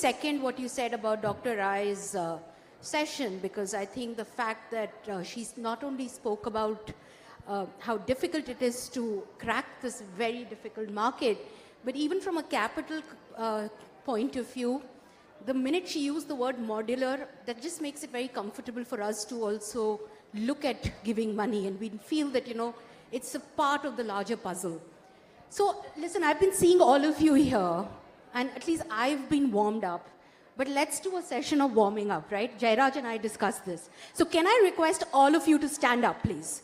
second what you said about Dr. Rai's session, because I think the fact that she's not only spoke about how difficult it is to crack this very difficult market, but even from a capital point of view, the minute she used the word modular, that just makes it very comfortable for us to also look at giving money, and we feel that, it's a part of the larger puzzle. So listen, I've been seeing all of you here, and at least I've been warmed up. But let's do a session of warming up, right? Jairaj and I discussed this. So can I request all of you to stand up, please?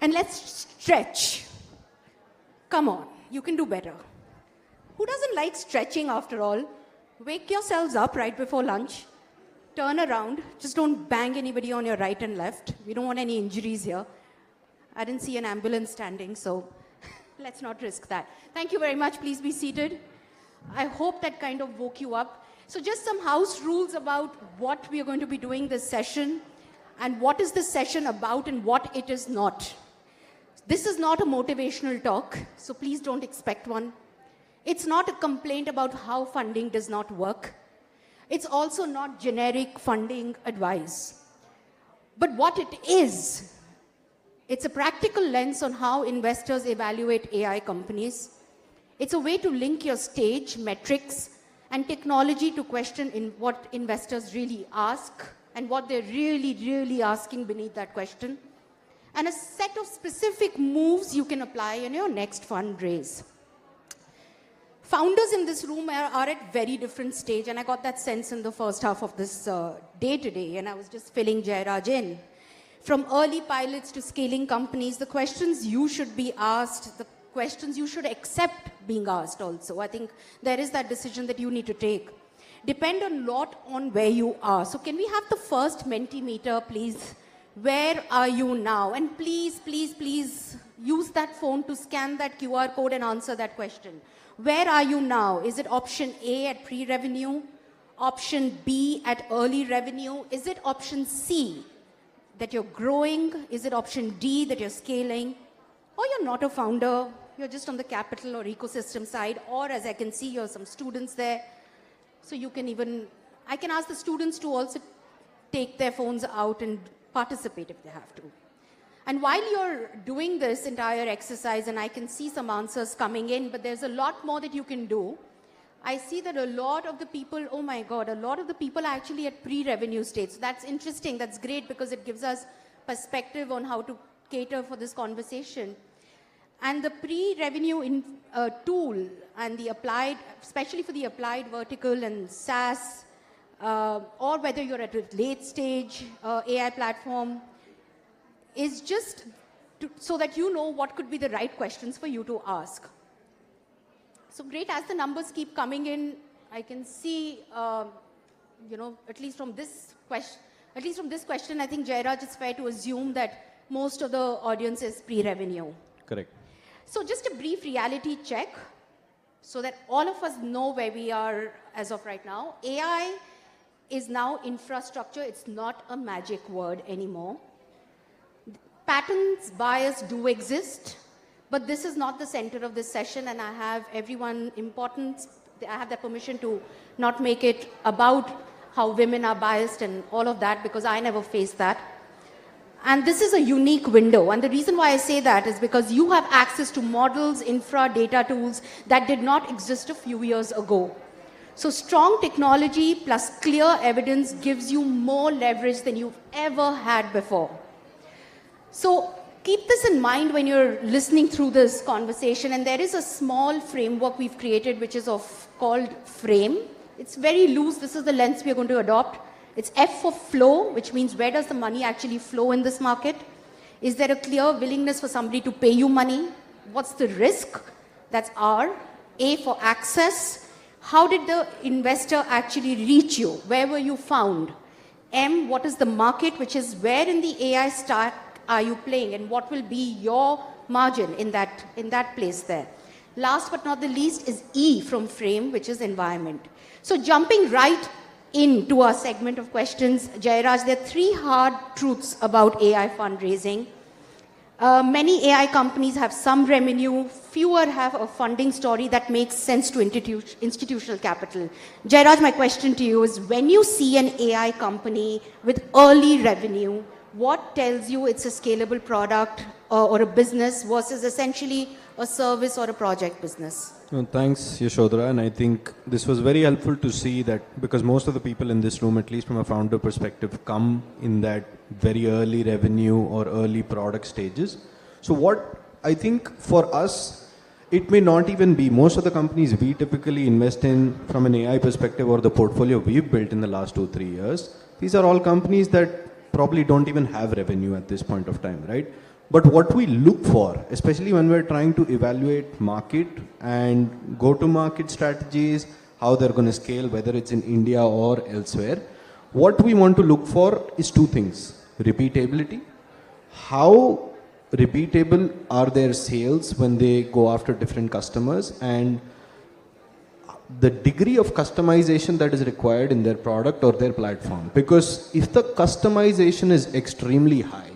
And let's stretch. Come on, you can do better. Who doesn't like stretching after all? Wake yourselves up right before lunch. Turn around. Just don't bang anybody on your right and left. We don't want any injuries here. I didn't see an ambulance standing, so let's not risk that. Thank you very much. Please be seated. I hope that kind of woke you up. So just some house rules about what we are going to be doing this session and what is this session about and what it is not. This is not a motivational talk, so please don't expect one. It's not a complaint about how funding does not work. It's also not generic funding advice. But what it is, it's a practical lens on how investors evaluate AI companies. It's a way to link your stage, metrics, and technology to question what investors really ask and what they're really, really asking beneath that question. And a set of specific moves you can apply in your next fundraise. Founders in this room are at very different stage, and I got that sense in the first half of this day today, and I was just filling Jairaj in. From early pilots to scaling companies, the questions you should be asked, the questions you should accept being asked also. I think there is that decision that you need to take. Depend a lot on where you are. So can we have the first Mentimeter, please? Where are you now? And please, please, please use that phone to scan that QR code and answer that question. Where are you now? Is it option A at pre-revenue? Option B at early revenue? Is it option C that you're growing? Is it option D that you're scaling? Or you're not a founder, you're just on the capital or ecosystem side, or as I can see, you're some students there. So you can even, I can ask the students to also take their phones out and participate if they have to. And while you're doing this entire exercise, and I can see some answers coming in, but there's a lot more that you can do. I see that a lot of the people, oh my God, a lot of the people are actually at pre-revenue stage. So that's interesting, that's great, because it gives us perspective on how to cater for this conversation. And the pre-revenue tool and the applied, especially for the applied vertical and SaaS, or whether you're at a late stage AI platform, is just so that you know what could be the right questions for you to ask. So great, as the numbers keep coming in, I can see, at least from this question, I think, Jairaj, it's fair to assume that most of the audience is pre-revenue. Correct. So just a brief reality check so that all of us know where we are as of right now. AI is now infrastructure. It's not a magic word anymore. Patterns, bias do exist, but this is not the center of this session, and I have everyone important. I have the permission to not make it about how women are biased and all of that, because I never faced that. And this is a unique window, and the reason why I say that is because you have access to models, infra, data tools that did not exist a few years ago. So strong technology plus clear evidence gives you more leverage than you've ever had before. So keep this in mind when you're listening through this conversation, and there is a small framework we've created which is called FRAME. It's very loose. This is the lens we're going to adopt. It's F for flow, which means where does the money actually flow in this market? Is there a clear willingness for somebody to pay you money? What's the risk? That's R. A for access. How did the investor actually reach you? Where were you found? M, what is the market, which is where in the AI stack are you playing, and what will be your margin in that place there? Last but not the least is E from frame, which is environment. So jumping right into our segment of questions, Jairaj, there are 3 hard truths about AI fundraising. Many AI companies have some revenue, fewer have a funding story that makes sense to institutional capital. Jairaj, my question to you is, when you see an AI company with early revenue, what tells you it's a scalable product or a business versus essentially a service or a project business? Thanks, Yashodhara. And I think this was very helpful to see that, because most of the people in this room, at least from a founder perspective, come in that very early revenue or early product stages. So what I think for us, it may not even be, most of the companies we typically invest in from an AI perspective or the portfolio we've built in the last 2-3 years, these are all companies that probably don't even have revenue at this point of time, right? But what we look for, especially when we're trying to evaluate market and go-to-market strategies, how they're going to scale, whether it's in India or elsewhere, what we want to look for is two things. Repeatability. How repeatable are their sales when they go after different customers, and the degree of customization that is required in their product or their platform. Because if the customization is extremely high,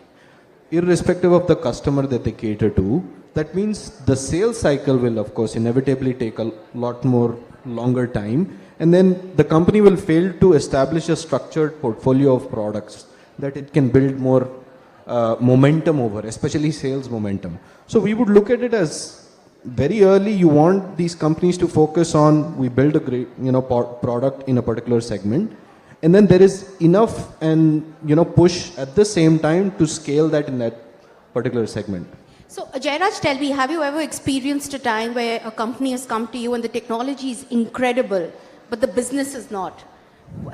irrespective of the customer that they cater to, that means the sales cycle will of course inevitably take a lot more longer time, and then the company will fail to establish a structured portfolio of products that it can build more momentum over, especially sales momentum. So we would look at it as very early. You want these companies to focus on, we build a great product in a particular segment, and then there is enough and push at the same time to scale that in that particular segment. So Jairaj, tell me, have you ever experienced a time where a company has come to you and the technology is incredible, but the business is not?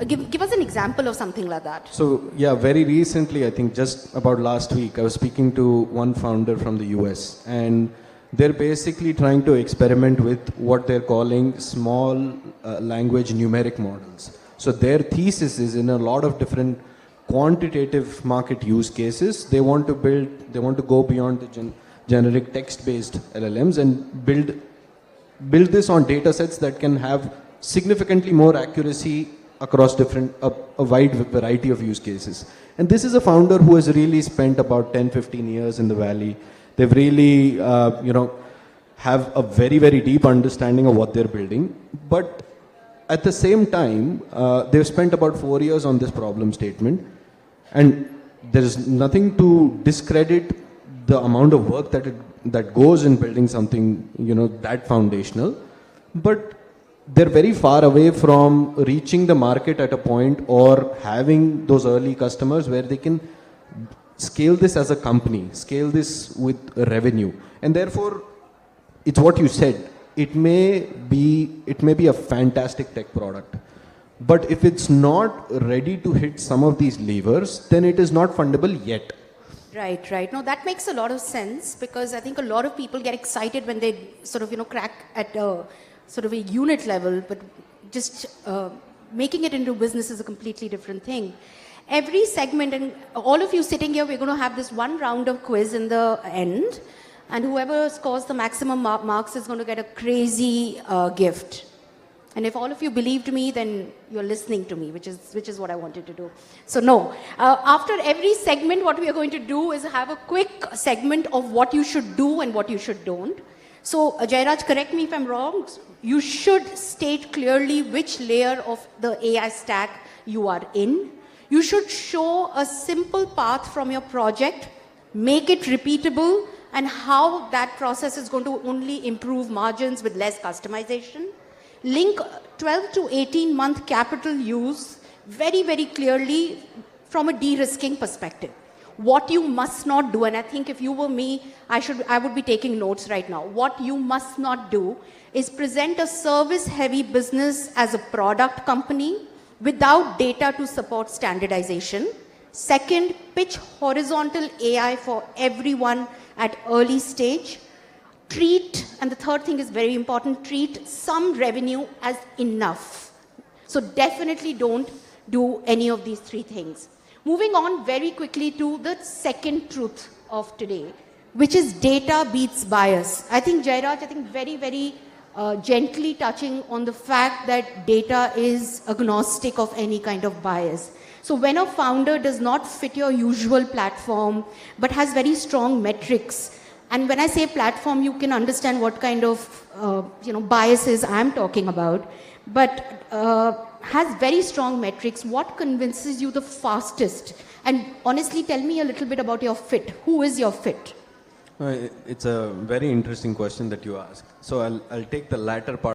Give us an example of something like that. So yeah, very recently, I think just about last week, I was speaking to one founder from the US, and they're basically trying to experiment with what they're calling small language numeric models. So their thesis is, in a lot of different quantitative market use cases, they want to go beyond the generic text-based LLMs and build this on data sets that can have significantly more accuracy across a wide variety of use cases. And this is a founder who has really spent about 10-15 years in the Valley. They've really, have a very, very deep understanding of what they're building. But at the same time, they've spent about 4 years on this problem statement. And there's nothing to discredit the amount of work that goes in building something, that foundational. But they're very far away from reaching the market at a point or having those early customers where they can scale this as a company, scale this with revenue. And therefore, it's what you said. It may be a fantastic tech product, but if it's not ready to hit some of these levers, then it is not fundable yet. Right. No, that makes a lot of sense, because I think a lot of people get excited when they sort of, crack at sort of a unit level, but just making it into business is a completely different thing. Every segment, and all of you sitting here, we're going to have this one round of quiz in the end, and whoever scores the maximum marks is going to get a crazy gift. And if all of you believed me, then you're listening to me, which is what I wanted to do. So no, after every segment, what we are going to do is have a quick segment of what you should do and what you should don't. So Jairaj, correct me if I'm wrong, you should state clearly which layer of the AI stack you are in. You should show a simple path from your project, make it repeatable, and how that process is going to only improve margins with less customization. Link 12 to 18 month capital use very, very clearly from a de-risking perspective. What you must not do, and I think if you were me, I would be taking notes right now. What you must not do is present a service-heavy business as a product company without data to support standardization. Second, pitch horizontal AI for everyone at early stage. Treat, and the third thing is very important, treat some revenue as enough. So definitely don't do any of these three things. Moving on very quickly to the second truth of today, which is data beats bias. I think Jairaj, very, very gently touching on the fact that data is agnostic of any kind of bias. So when a founder does not fit your usual platform, but has very strong metrics, and when I say platform, you can understand what kind of biases I'm talking about, but has very strong metrics, what convinces you the fastest? And honestly, tell me a little bit about your fit. Who is your fit? It's a very interesting question that you ask. So I'll take the latter part.